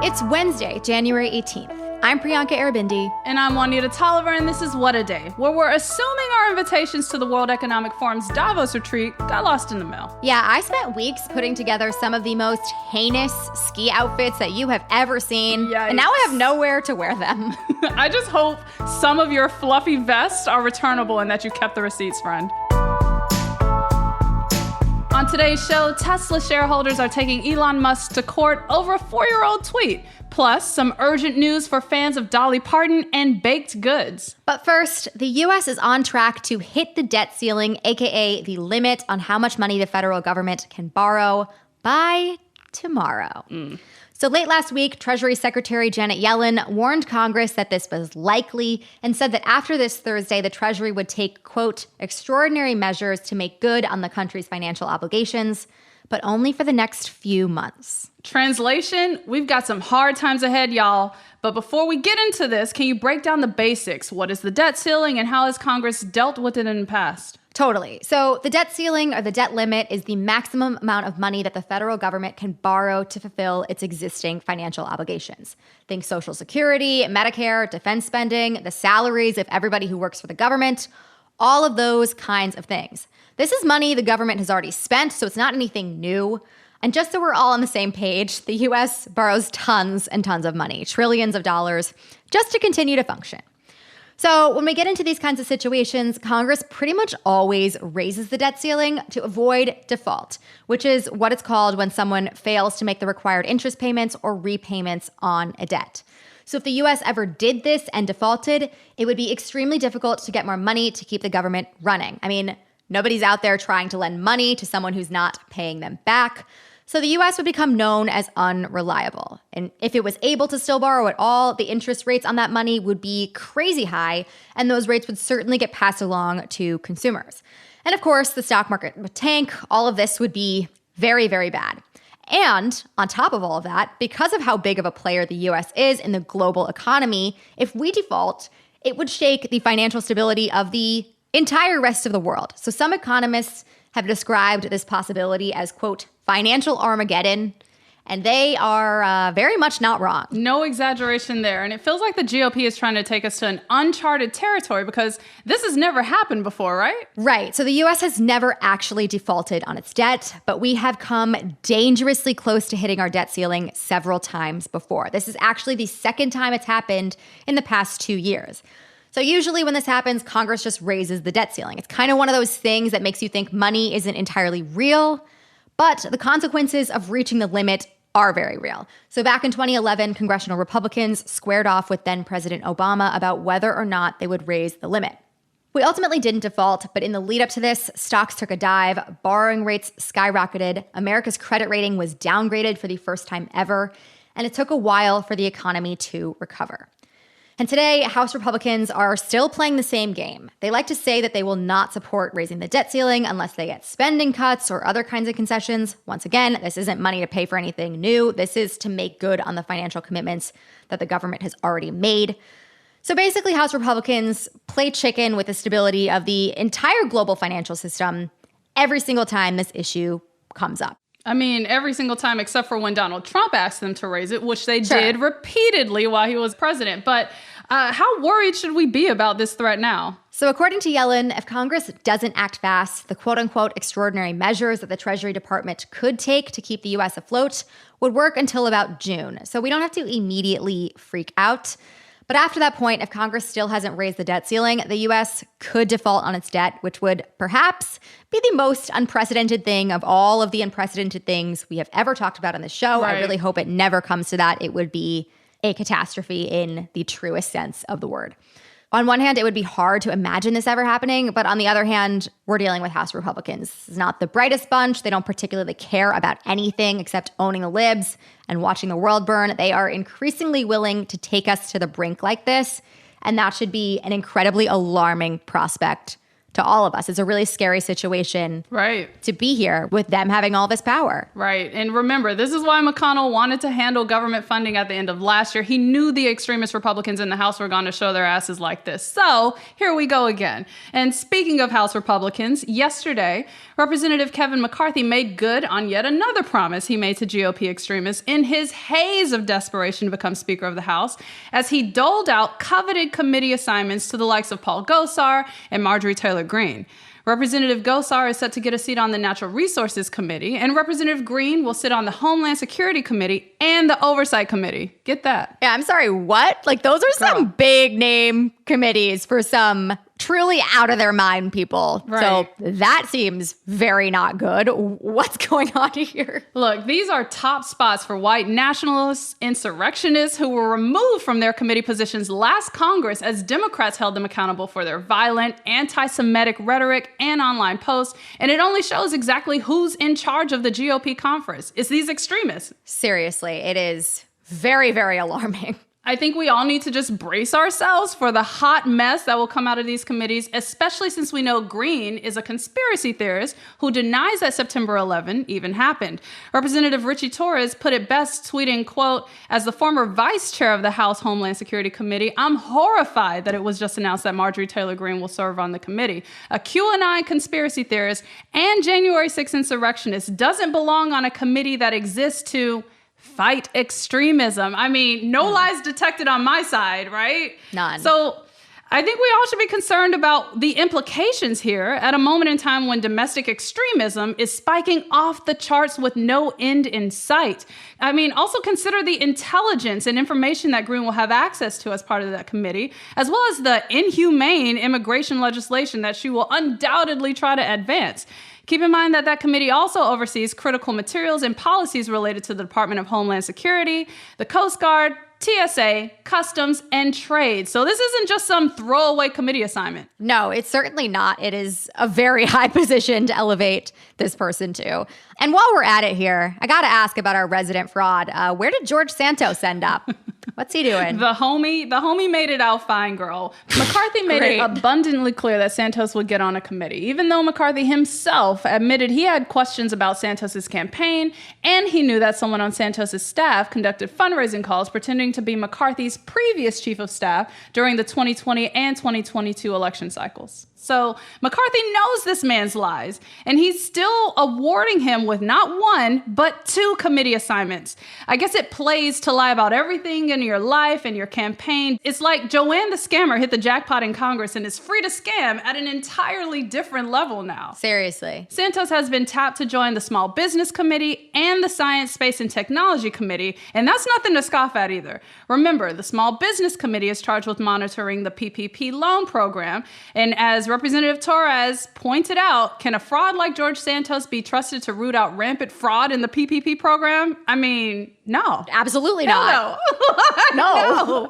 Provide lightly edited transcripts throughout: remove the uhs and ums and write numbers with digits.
It's Wednesday, January 18th. I'm Priyanka Arabindi. And I'm Juanita Tolliver, and this is What a Day, where we're assuming our invitations to the World Economic Forum's Davos retreat got lost in the mail. Yeah, I spent weeks putting together some of the most heinous ski outfits that you have ever seen, Yikes. And now I have nowhere to wear them. I just hope some of your fluffy vests are returnable and that you kept the receipts, friend. On today's show, Tesla shareholders are taking Elon Musk to court over a 4-year-old tweet. Plus, some urgent news for fans of Dolly Parton and baked goods. But first, the U.S. is on track to hit the debt ceiling, aka the limit on how much money the federal government can borrow, by tomorrow. So late last week, Treasury Secretary Janet Yellen warned Congress that this was likely and said that after this Thursday, the Treasury would take, quote, extraordinary measures to make good on the country's financial obligations, but only for the next few months. Translation, we've got some hard times ahead, y'all. But before we get into this, can you break down the basics? What is the debt ceiling and how has Congress dealt with it in the past? Totally. So the debt ceiling or the debt limit is the maximum amount of money that the federal government can borrow to fulfill its existing financial obligations. Think Social Security, Medicare, defense spending, the salaries of everybody who works for the government, all of those kinds of things. This is money the government has already spent, so it's not anything new. And just so we're all on the same page, the U.S. borrows tons and tons of money, trillions of dollars, just to continue to function. So when we get into these kinds of situations, Congress pretty much always raises the debt ceiling to avoid default, which is what it's called when someone fails to make the required interest payments or repayments on a debt. So if the U.S. ever did this and defaulted, it would be extremely difficult to get more money to keep the government running. I mean, nobody's out there trying to lend money to someone who's not paying them back. So the U.S. would become known as unreliable. And if it was able to still borrow at all, the interest rates on that money would be crazy high, and those rates would certainly get passed along to consumers. And of course, the stock market would tank. All of this would be very, very bad. And on top of all of that, because of how big of a player the U.S. is in the global economy, if we default, it would shake the financial stability of the entire rest of the world. So some economists have described this possibility as, quote, financial Armageddon, and they are very much not wrong. No exaggeration there. And it feels like the GOP is trying to take us to an uncharted territory because this has never happened before, right? Right. So the U.S. has never actually defaulted on its debt, but we have come dangerously close to hitting our debt ceiling several times before. This is actually the second time it's happened in the past 2 years. So usually when this happens, Congress just raises the debt ceiling. It's kind of one of those things that makes you think money isn't entirely real, but the consequences of reaching the limit are very real. So back in 2011, congressional Republicans squared off with then President Obama about whether or not they would raise the limit. We ultimately didn't default, but in the lead up to this, stocks took a dive, borrowing rates skyrocketed, America's credit rating was downgraded for the first time ever, and it took a while for the economy to recover. And today, House Republicans are still playing the same game. They like to say that they will not support raising the debt ceiling unless they get spending cuts or other kinds of concessions. Once again, this isn't money to pay for anything new. This is to make good on the financial commitments that the government has already made. So basically, House Republicans play chicken with the stability of the entire global financial system every single time this issue comes up. I mean, every single time except for when Donald Trump asked them to raise it, which they did repeatedly while he was president. But how worried should we be about this threat now? So according to Yellen, if Congress doesn't act fast, the quote-unquote extraordinary measures that the Treasury Department could take to keep the U.S. afloat would work until about June. So we don't have to immediately freak out. But after that point, if Congress still hasn't raised the debt ceiling, the U.S. could default on its debt, which would perhaps be the most unprecedented thing of all of the unprecedented things we have ever talked about on this show. Right. I really hope it never comes to that. It would be a catastrophe in the truest sense of the word. On one hand, it would be hard to imagine this ever happening, but on the other hand, we're dealing with House Republicans. This is not the brightest bunch. They don't particularly care about anything except owning the libs and watching the world burn. They are increasingly willing to take us to the brink like this, and that should be an incredibly alarming prospect to all of us. It's a really scary situation to be here with them having all this power. Right. And remember, this is why McConnell wanted to handle government funding at the end of last year. He knew the extremist Republicans in the House were going to show their asses like this. So here we go again. And speaking of House Republicans, yesterday, Representative Kevin McCarthy made good on yet another promise he made to GOP extremists in his haze of desperation to become Speaker of the House, as he doled out coveted committee assignments to the likes of Paul Gosar and Marjorie Taylor Greene. Representative Gosar is set to get a seat on the Natural Resources Committee, and Representative Greene will sit on the Homeland Security Committee and the Oversight Committee. Get that? Yeah, I'm sorry, what? Like, those are some big name committees for some truly out of their mind people. Right. So that seems very not good. What's going on here? Look, these are top spots for white nationalists, insurrectionists who were removed from their committee positions last Congress as Democrats held them accountable for their violent, anti-Semitic rhetoric and online posts. And it only shows exactly who's in charge of the GOP conference. It's these extremists. Seriously, it is very, very alarming. I think we all need to just brace ourselves for the hot mess that will come out of these committees, especially since we know Greene is a conspiracy theorist who denies that September 11 even happened. Representative Richie Torres put it best, tweeting, quote, "As the former vice chair of the House Homeland Security Committee, I'm horrified that it was just announced that Marjorie Taylor Greene will serve on the committee. A QAnon conspiracy theorist and January 6th insurrectionist doesn't belong on a committee that exists to fight extremism." I mean, no lies detected on my side, right? None. So I think we all should be concerned about the implications here at a moment in time when domestic extremism is spiking off the charts with no end in sight. I mean, also consider the intelligence and information that Greene will have access to as part of that committee, as well as the inhumane immigration legislation that she will undoubtedly try to advance. Keep in mind that that committee also oversees critical materials and policies related to the Department of Homeland Security, the Coast Guard, TSA, Customs, and Trade. So this isn't just some throwaway committee assignment. No, it's certainly not. It is a very high position to elevate this person to. And while we're at it here, I got to ask about our resident fraud. Where did George Santos end up? What's he doing? The homie made it out fine, girl. McCarthy made it abundantly clear that Santos would get on a committee, even though McCarthy himself admitted he had questions about Santos's campaign, and he knew that someone on Santos's staff conducted fundraising calls pretending to be McCarthy's previous chief of staff during the 2020 and 2022 election cycles. So McCarthy knows this man's lies, and he's still awarding him with not one, but 2 committee assignments. I guess it plays to lie about everything in your life and your campaign. It's like Joanne the scammer hit the jackpot in Congress and is free to scam at an entirely different level now. Seriously. Santos has been tapped to join the Small Business Committee and the Science, Space, and Technology Committee, and that's nothing to scoff at either. Remember, the Small Business Committee is charged with monitoring the PPP loan program, and as Representative Torres pointed out, can a fraud like George Santos be trusted to root out rampant fraud in the PPP program? I mean, no. Absolutely not. No.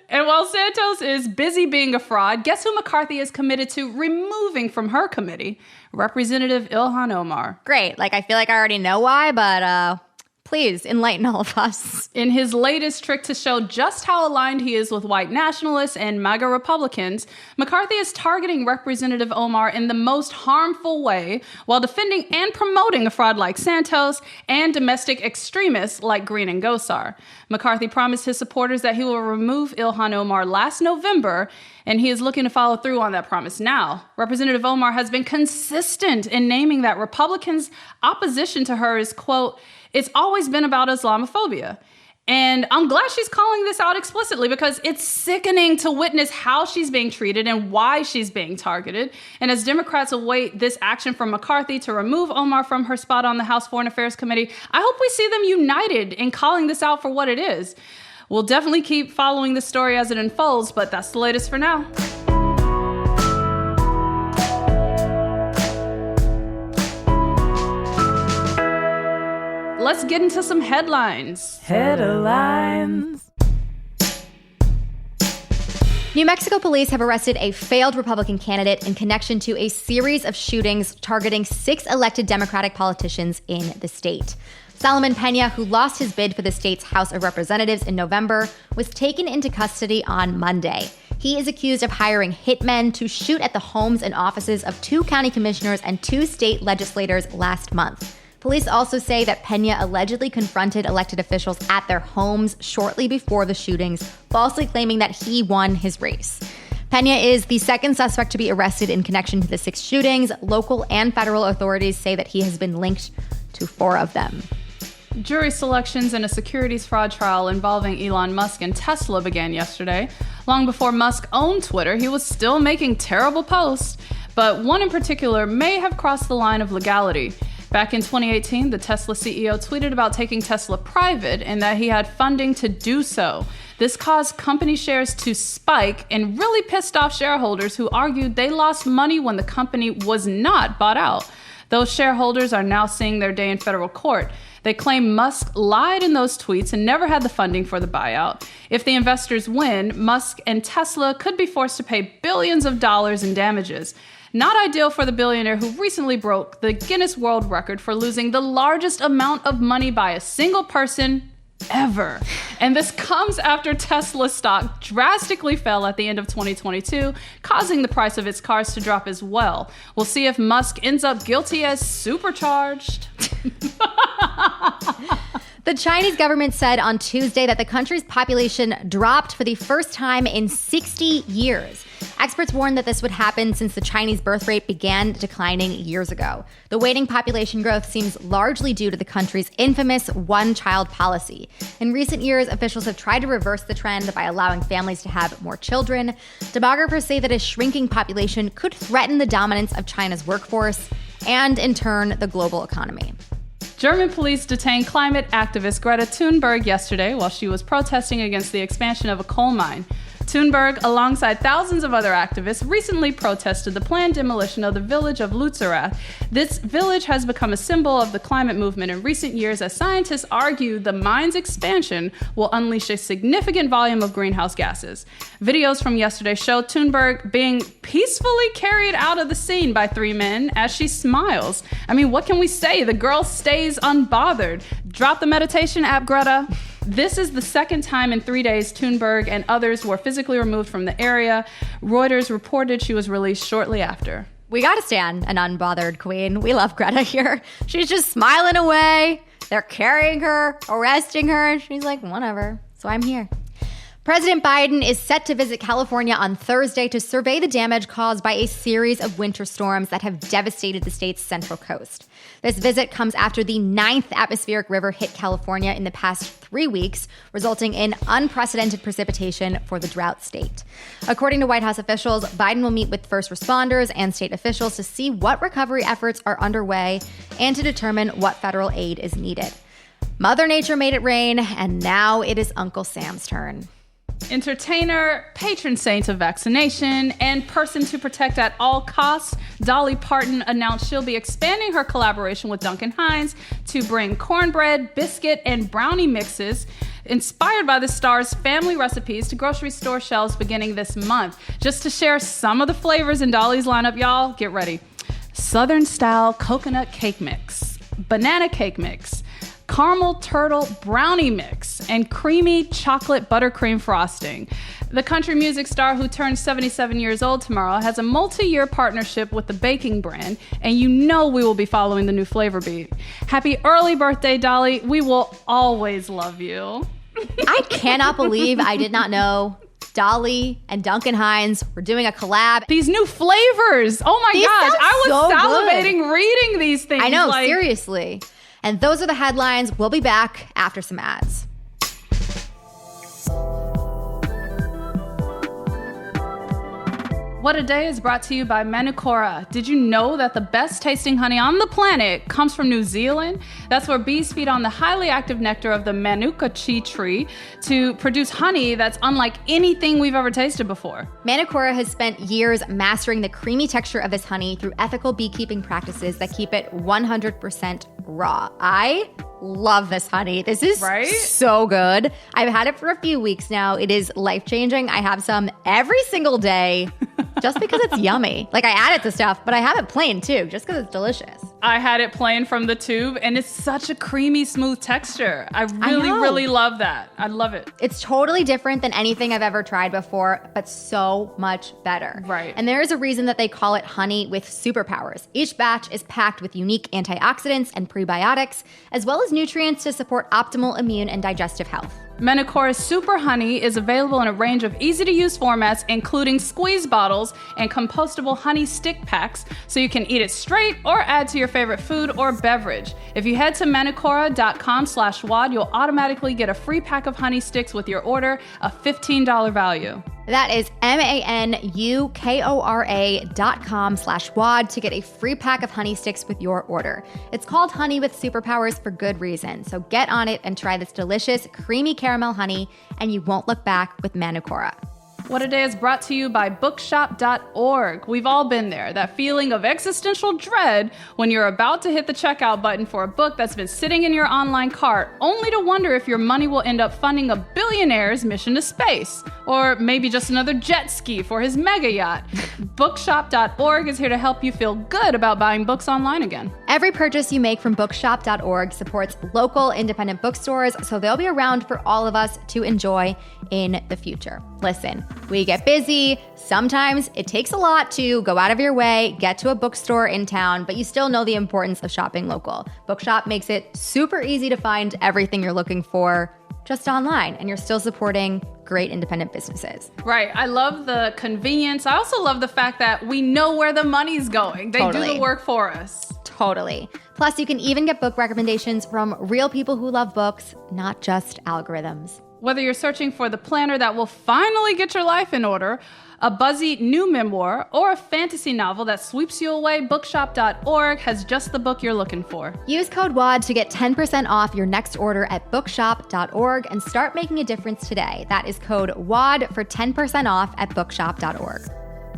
And while Santos is busy being a fraud, guess who McCarthy is committed to removing from her committee? Representative Ilhan Omar. Great. Like, I feel like I already know why, but please enlighten all of us. In his latest trick to show just how aligned he is with white nationalists and MAGA Republicans, McCarthy is targeting Representative Omar in the most harmful way while defending and promoting a fraud like Santos and domestic extremists like Greene and Gosar. McCarthy promised his supporters that he will remove Ilhan Omar last November, and he is looking to follow through on that promise now. Representative Omar has been consistent in naming that Republicans' opposition to her is, quote, "It's always been about Islamophobia." And I'm glad she's calling this out explicitly because it's sickening to witness how she's being treated and why she's being targeted. And as Democrats await this action from McCarthy to remove Omar from her spot on the House Foreign Affairs Committee, I hope we see them united in calling this out for what it is. We'll definitely keep following the story as it unfolds, but that's the latest for now. Let's get into some headlines. Headlines. New Mexico police have arrested a failed Republican candidate in connection to a series of shootings targeting 6 elected Democratic politicians in the state. Solomon Pena, who lost his bid for the state's House of Representatives in November, was taken into custody on Monday. He is accused of hiring hitmen to shoot at the homes and offices of 2 county commissioners and 2 state legislators last month. Police also say that Pena allegedly confronted elected officials at their homes shortly before the shootings, falsely claiming that he won his race. Pena is the second suspect to be arrested in connection to the 6 shootings. Local and federal authorities say that he has been linked to 4 of them. Jury selections in a securities fraud trial involving Elon Musk and Tesla began yesterday. Long before Musk owned Twitter, he was still making terrible posts, but one in particular may have crossed the line of legality. Back in 2018, the Tesla CEO tweeted about taking Tesla private and that he had funding to do so. This caused company shares to spike and really pissed off shareholders who argued they lost money when the company was not bought out. Those shareholders are now seeing their day in federal court. They claim Musk lied in those tweets and never had the funding for the buyout. If the investors win, Musk and Tesla could be forced to pay billions of dollars in damages. Not ideal for the billionaire who recently broke the Guinness World Record for losing the largest amount of money by a single person ever. And this comes after Tesla stock drastically fell at the end of 2022, causing the price of its cars to drop as well. We'll see if Musk ends up guilty as supercharged. The Chinese government said on Tuesday that the country's population dropped for the first time in 60 years. Experts warned that this would happen since the Chinese birth rate began declining years ago. The waning population growth seems largely due to the country's infamous one-child policy. In recent years, officials have tried to reverse the trend by allowing families to have more children. Demographers say that a shrinking population could threaten the dominance of China's workforce and, in turn, the global economy. German police detained climate activist Greta Thunberg yesterday while she was protesting against the expansion of a coal mine. Thunberg, alongside thousands of other activists, recently protested the planned demolition of the village of Lützerath. This village has become a symbol of the climate movement in recent years as scientists argue the mine's expansion will unleash a significant volume of greenhouse gases. Videos from yesterday show Thunberg being peacefully carried out of the scene by 3 men as she smiles. I mean, what can we say? The girl stays unbothered. Drop the meditation app, Greta. This is the second time in 3 days Thunberg and others were physically removed from the area. Reuters reported she was released shortly after. We gotta stand an unbothered queen. We love Greta here. She's just smiling away. They're carrying her, arresting her, and she's like, whatever. So I'm here. President Biden is set to visit California on Thursday to survey the damage caused by a series of winter storms that have devastated the state's central coast. This visit comes after the 9th atmospheric river hit California in the past 3 weeks, resulting in unprecedented precipitation for the drought state. According to White House officials, Biden will meet with first responders and state officials to see what recovery efforts are underway and to determine what federal aid is needed. Mother Nature made it rain, and now it is Uncle Sam's turn. Entertainer, patron saint of vaccination, and person to protect at all costs, Dolly Parton announced she'll be expanding her collaboration with Duncan Hines to bring cornbread, biscuit, and brownie mixes inspired by the star's family recipes to grocery store shelves beginning this month. Just to share some of the flavors in Dolly's lineup, y'all, get ready. Southern style coconut cake mix, banana cake mix, caramel turtle brownie mix, and creamy chocolate buttercream frosting. The country music star, who turns 77 years old tomorrow, has a multi-year partnership with the baking brand, and you know we will be following the new flavor beat. Happy early birthday, Dolly. We will always love you. I cannot believe I did not know Dolly and Duncan Hines were doing a collab. These new flavors. Oh my gosh. I was so salivating good. reading these things. I know, seriously. And those are the headlines. We'll be back after some ads. What a Day is brought to you by Manukora. Did you know that the best tasting honey on the planet comes from New Zealand? That's where bees feed on the highly active nectar of the Manuka chi tree to produce honey that's unlike anything we've ever tasted before. Manukora has spent years mastering the creamy texture of this honey through ethical beekeeping practices that keep it 100% raw. I love this honey. This is so good. I've had it for a few weeks now. It is life-changing. I have some every single day just because it's yummy. Like, I add it to stuff, but I have it plain too, just because it's delicious. I had it plain from the tube, and it's such a creamy, smooth texture. I really love that. I love it. It's totally different than anything I've ever tried before, but so much better. Right. And there is a reason that they call it honey with superpowers. Each batch is packed with unique antioxidants and prebiotics, as well as nutrients to support optimal immune and digestive health. Manicora's Super Honey is available in a range of easy-to-use formats, including squeeze bottles and compostable honey stick packs, so you can eat it straight or add to your favorite food or beverage. If you head to manicora.com/WAD, you'll automatically get a free pack of honey sticks with your order, a $15 value. That is manicora.com/WAD to get a free pack of honey sticks with your order. It's called honey with superpowers for good reason. So get on it and try this delicious, creamy caramel honey, and you won't look back with Manicora. What a Day is brought to you by bookshop.org. We've all been there, that feeling of existential dread when you're about to hit the checkout button for a book that's been sitting in your online cart, only to wonder if your money will end up funding a billionaire's mission to space, or maybe just another jet ski for his mega yacht. Bookshop.org is here to help you feel good about buying books online again. Every purchase you make from bookshop.org supports local independent bookstores, so they'll be around for all of us to enjoy in the future. Listen, we get busy. Sometimes it takes a lot to go out of your way, get to a bookstore in town, but you still know the importance of shopping local. Bookshop makes it super easy to find everything you're looking for just online, and you're still supporting great independent businesses. Right. I love the convenience. I also love the fact that we know where the money's going. They do the work for us. Totally. Plus, you can even get book recommendations from real people who love books, not just algorithms. Whether you're searching for the planner that will finally get your life in order, a buzzy new memoir, or a fantasy novel that sweeps you away, bookshop.org has just the book you're looking for. Use code WAD to get 10% off your next order at bookshop.org and start making a difference today. That is code WAD for 10% off at bookshop.org.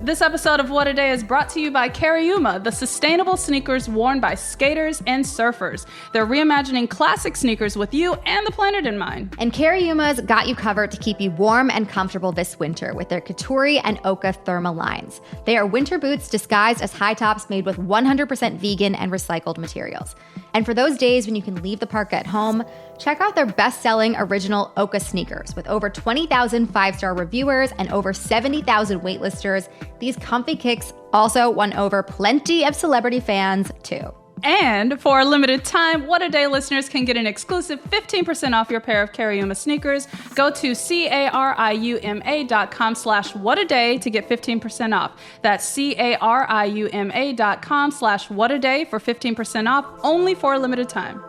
This episode of What a Day is brought to you by Cariuma, the sustainable sneakers worn by skaters and surfers. They're reimagining classic sneakers with you and the planet in mind. And Cariuma's got you covered to keep you warm and comfortable this winter with their Katuri and Oka thermal lines. They are winter boots disguised as high tops made with 100% vegan and recycled materials. And for those days when you can leave the parka at home, check out their best-selling original Oka sneakers. With over 20,000 five-star reviewers and over 70,000 waitlisters, these comfy kicks also won over plenty of celebrity fans, too. And for a limited time, What a Day listeners can get an exclusive 15% off your pair of Cariuma sneakers. Go to cariuma.com/whataday to get 15% off. That's cariuma.com/whataday for 15% off, only for a limited time.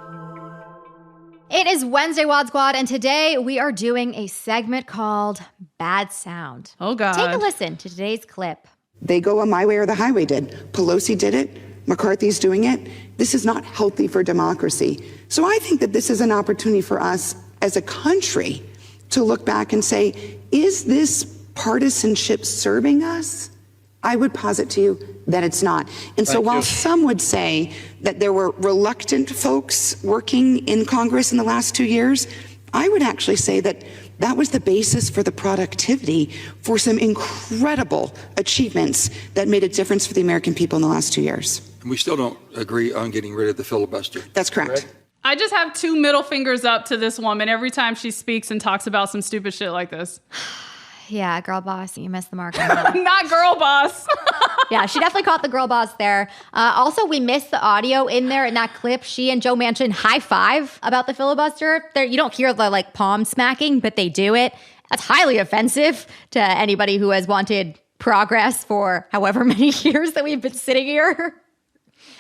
It is Wednesday, WAD Squad, and today we are doing a segment called Bad Sound. Oh, God. Take a listen to today's clip. They go a my way or the highway did. Pelosi did it. McCarthy's doing it. This is not healthy for democracy. So I think that this is an opportunity for us as a country to look back and say, is this partisanship serving us? I would posit to you that it's not. And so while some would say that there were reluctant folks working in Congress in the last 2 years, I would actually say that that was the basis for the productivity for some incredible achievements that made a difference for the American people in the last 2 years. And we still don't agree on getting rid of the filibuster. That's correct. I just have two middle fingers up to this woman every time she speaks and talks about some stupid shit like this. Yeah, girl boss, you missed the mark on that. Not girl boss. Yeah, she definitely caught the girl boss there. Also, we missed the audio in there in that clip. She and Joe Manchin high five about the filibuster. You don't hear the palm smacking, but they do it. That's highly offensive to anybody who has wanted progress for however many years that we've been sitting here.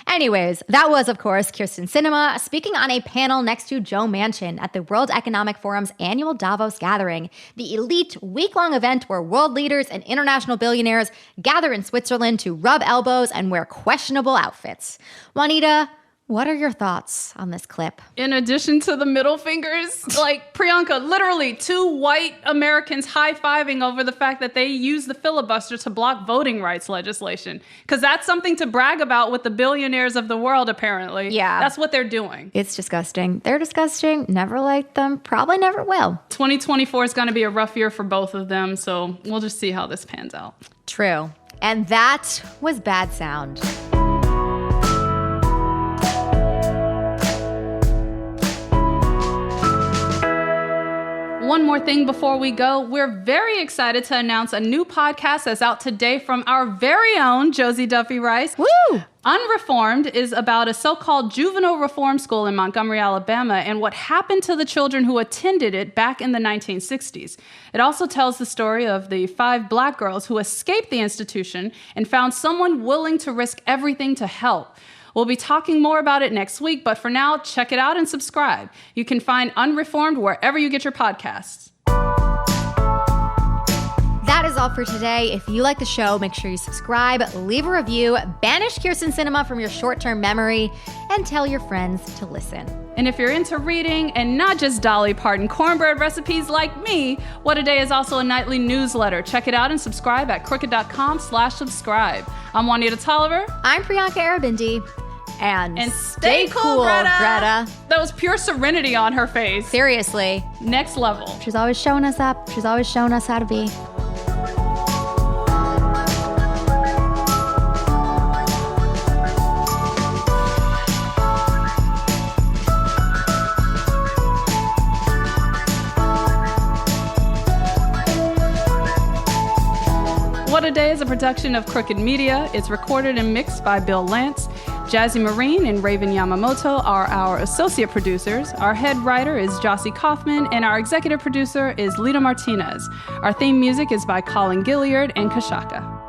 Anyways, that was, of course, Kyrsten Sinema speaking on a panel next to Joe Manchin at the World Economic Forum's annual Davos gathering, the elite week-long event where world leaders and international billionaires gather in Switzerland to rub elbows and wear questionable outfits. Juanita, what are your thoughts on this clip? In addition to the middle fingers, Priyanka, literally two white Americans high-fiving over the fact that they use the filibuster to block voting rights legislation. Because that's something to brag about with the billionaires of the world, apparently. Yeah. That's what they're doing. It's disgusting. They're disgusting. Never liked them. Probably never will. 2024 is going to be a rough year for both of them, so we'll just see how this pans out. True. And that was Bad Sound. One more thing before we go. We're very excited to announce a new podcast that's out today from our very own Josie Duffy Rice. Woo! Unreformed is about a so-called juvenile reform school in Montgomery, Alabama, and what happened to the children who attended it back in the 1960s. It also tells the story of the 5 Black girls who escaped the institution and found someone willing to risk everything to help. We'll be talking more about it next week, but for now, check it out and subscribe. You can find Unreformed wherever you get your podcasts. That is all for today. If you like the show, make sure you subscribe, leave a review, banish Kirsten Sinema from your short-term memory, and tell your friends to listen. And if you're into reading and not just Dolly Parton cornbread recipes like me, What a Day is also a nightly newsletter. Check it out and subscribe at crooked.com/subscribe. I'm Juanita Tolliver. I'm Priyanka Arabindi. And stay cool, Greta. Greta. That was pure serenity on her face. Seriously. Next level. She's always showing us up. She's always showing us how to be. What a Day is a production of Crooked Media. It's recorded and mixed by Bill Lance. Jazzy Marine and Raven Yamamoto are our associate producers. Our head writer is Jossie Kaufman, and our executive producer is Lita Martinez. Our theme music is by Colin Gilliard and Kashaka.